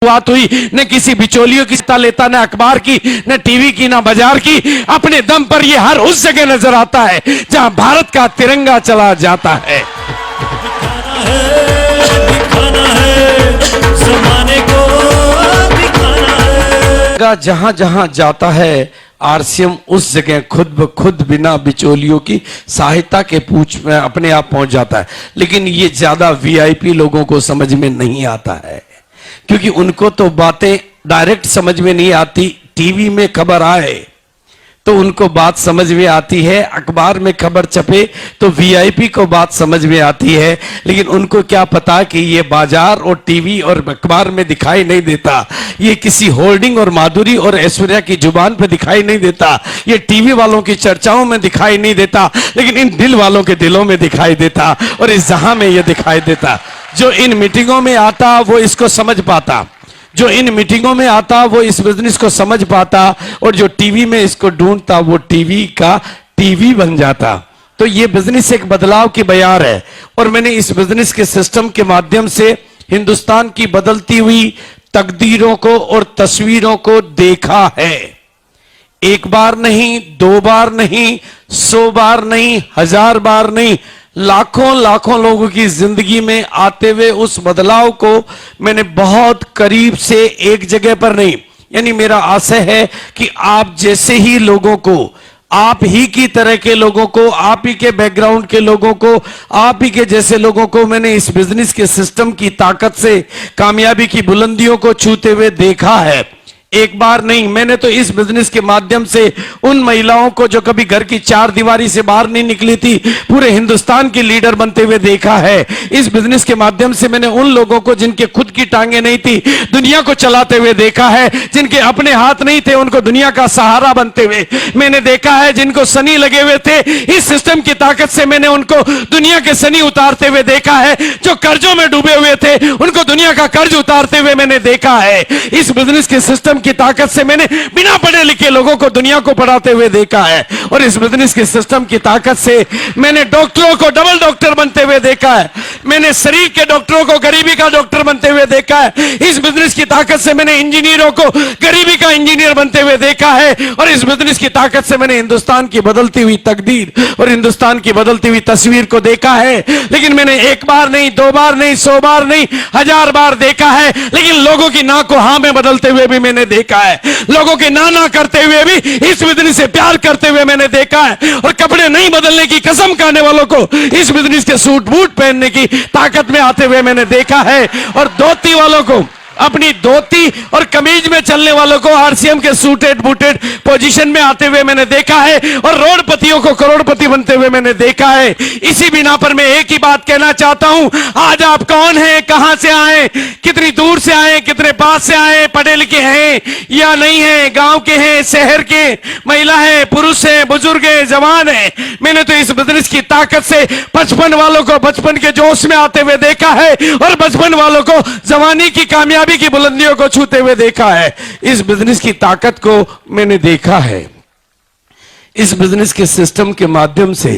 बात हुई, न किसी बिचौलियों की सत्ता लेता, न अखबार की, न टीवी की, न बाजार की। अपने दम पर ये हर उस जगह नजर आता है जहां भारत का तिरंगा चला जाता है। दिखाना है ज़माने को, दिखाना है। जहां जहां जाता है आरसीएम उस जगह खुद ब खुद बिना बिचौलियों की सहायता के पूछ में अपने आप पहुंच जाता है। लेकिन ये ज्यादा वीआईपी लोगों को समझ में नहीं आता है, क्योंकि उनको तो बातें डायरेक्ट समझ में नहीं आती। टीवी में खबर आए तो उनको बात समझ में आती है, अखबार में खबर छपे तो वीआईपी को बात समझ में आती है। लेकिन उनको क्या पता कि ये बाजार और टीवी और अखबार में दिखाई नहीं देता, ये किसी होल्डिंग और माधुरी और ऐश्वर्या की जुबान पे दिखाई नहीं देता, ये टीवी वालों की चर्चाओं में दिखाई नहीं देता, लेकिन इन दिल वालों के दिलों में दिखाई देता और इस जहां में ये दिखाई देता। जो इन मीटिंगों में आता वो इसको समझ पाता, जो इन मीटिंगों में आता वो इस बिजनेस को समझ पाता, और जो टीवी में इसको ढूंढता वो टीवी का टीवी बन जाता। तो ये बिजनेस एक बदलाव की बयार है, और मैंने इस बिजनेस के सिस्टम के माध्यम से हिंदुस्तान की बदलती हुई तकदीरों को और तस्वीरों को देखा है। एक बार नहीं, दो बार नहीं, 100 बार नहीं, 1000 बार नहीं, लाखों लाखों लोगों की जिंदगी में आते हुए उस बदलाव को मैंने बहुत करीब से एक जगह पर नहीं, यानी मेरा आशय है कि आप जैसे ही लोगों को, आप ही की तरह के लोगों को, आप ही के बैकग्राउंड के लोगों को, आप ही के जैसे लोगों को मैंने इस बिजनेस के सिस्टम की ताकत से कामयाबी की बुलंदियों को छूते हुए देखा है। एक बार नहीं, मैंने तो इस बिजनेस के माध्यम से उन महिलाओं को जो कभी घर की चार दीवारी से बाहर नहीं निकली थी, पूरे हिंदुस्तान की लीडर बनते हुए देखा है। इस बिजनेस के माध्यम से मैंने उन लोगों को जिनके खुद की टांगे नहीं थी, दुनिया को चलाते हुए देखा है। जिनके अपने हाथ नहीं थे, उनको दुनिया का सहारा बनते हुए मैंने देखा है। जिनको सनी लगे हुए थे, इस सिस्टम की ताकत से मैंने उनको दुनिया के सनी उतारते हुए देखा है। जो कर्जों में डूबे हुए थे, उनको दुनिया का कर्ज उतारते हुए मैंने देखा है। इस बिजनेस के सिस्टम की ताकत से मैंने बिना पढ़े लिखे लोगों को दुनिया को पढ़ाते हुए देखा है, और इस बिजनेस के सिस्टम की ताकत से मैंने डॉक्टरों को डबल डॉक्टर बनते हुए देखा है। मैंने शरीर के डॉक्टरों को गरीबी का डॉक्टर बनते हुए देखा है। इस बिजनेस की ताकत से मैंने इंजीनियरों को गरीबी का इंजीनियर बनते हुए देखा है, और इस बिजनेस की ताकत से मैंने हिंदुस्तान की बदलती हुई तकदीर और हिंदुस्तान की बदलती हुई तस्वीर को देखा है। लेकिन मैंने एक बार नहीं, दो बार नहीं, 100 बार नहीं, 1000 बार देखा है। लेकिन लोगों की ना को हां में बदलते हुए भी मैंने देखा है, लोगों के ना करते हुए भी इस बिजनेस से प्यार करते हुए मैंने देखा है, और कपड़े नहीं बदलने की कसम खाने वालों को इस बिजनेस के सूट बूट पहनने की ताकत में आते हुए मैंने देखा है, और धोती वालों को, अपनी धोती और कमीज में चलने वालों को आरसीएम के सूटेड बूटेड पोजीशन में आते हुए मैंने देखा है, और रोडपतियों को करोड़पति बनते हुए मैंने देखा है। इसी बिना पर मैं एक ही बात कहना चाहता हूं, आज आप कौन हैं, कहां से आए, कितनी दूर से आए, कितने पास से आए, पढ़े लिखे हैं या नहीं हैं, गांव के हैं, शहर के, महिला है, पुरुष है, बुजुर्ग है, जवान है, मैंने तो इस बिजनेस की ताकत से 55 वालों को बचपन के जोश में आते हुए देखा है, और 55 वालों को जवानी की कामयाबी की बुलंदियों को छूते हुए देखा है। इस बिजनेस की ताकत को मैंने देखा है। इस बिजनेस के सिस्टम के माध्यम से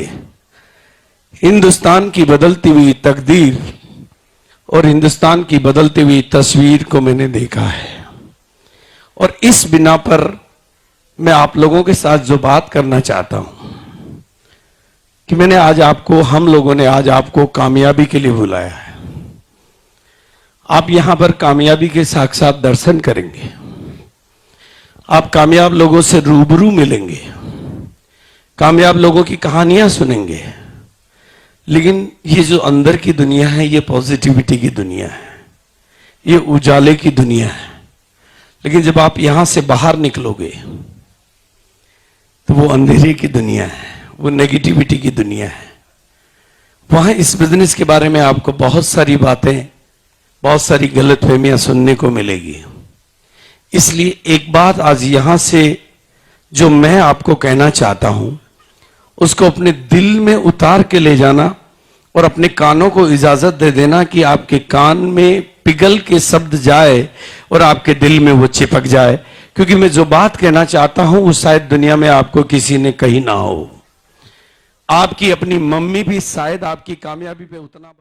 हिंदुस्तान की बदलती हुई तकदीर और हिंदुस्तान की बदलती हुई तस्वीर को मैंने देखा है, और इस बिना पर मैं आप लोगों के साथ जो बात करना चाहता हूं कि मैंने आज आपको, हम लोगों ने आज आपको कामयाबी के लिए बुलाया है। आप यहां पर कामयाबी के साक्षात दर्शन करेंगे, आप कामयाब लोगों से रूबरू मिलेंगे, कामयाब लोगों की कहानियां सुनेंगे। लेकिन ये जो अंदर की दुनिया है, ये पॉजिटिविटी की दुनिया है, ये उजाले की दुनिया है। लेकिन जब आप यहां से बाहर निकलोगे तो वो अंधेरे की दुनिया है, वो नेगेटिविटी की दुनिया है। वहां इस बिजनेस के बारे में आपको बहुत सारी बातें, बहुत सारी गलतफहमियां सुनने को मिलेगी। इसलिए एक बात आज यहां से जो मैं आपको कहना चाहता हूं, उसको अपने दिल में उतार के ले जाना, और अपने कानों को इजाजत दे देना कि आपके कान में पिघल के शब्द जाए और आपके दिल में वो चिपक जाए। क्योंकि मैं जो बात कहना चाहता हूं वो शायद दुनिया में आपको किसी ने कही ना हो। आपकी अपनी मम्मी भी शायद आपकी कामयाबी पे उतना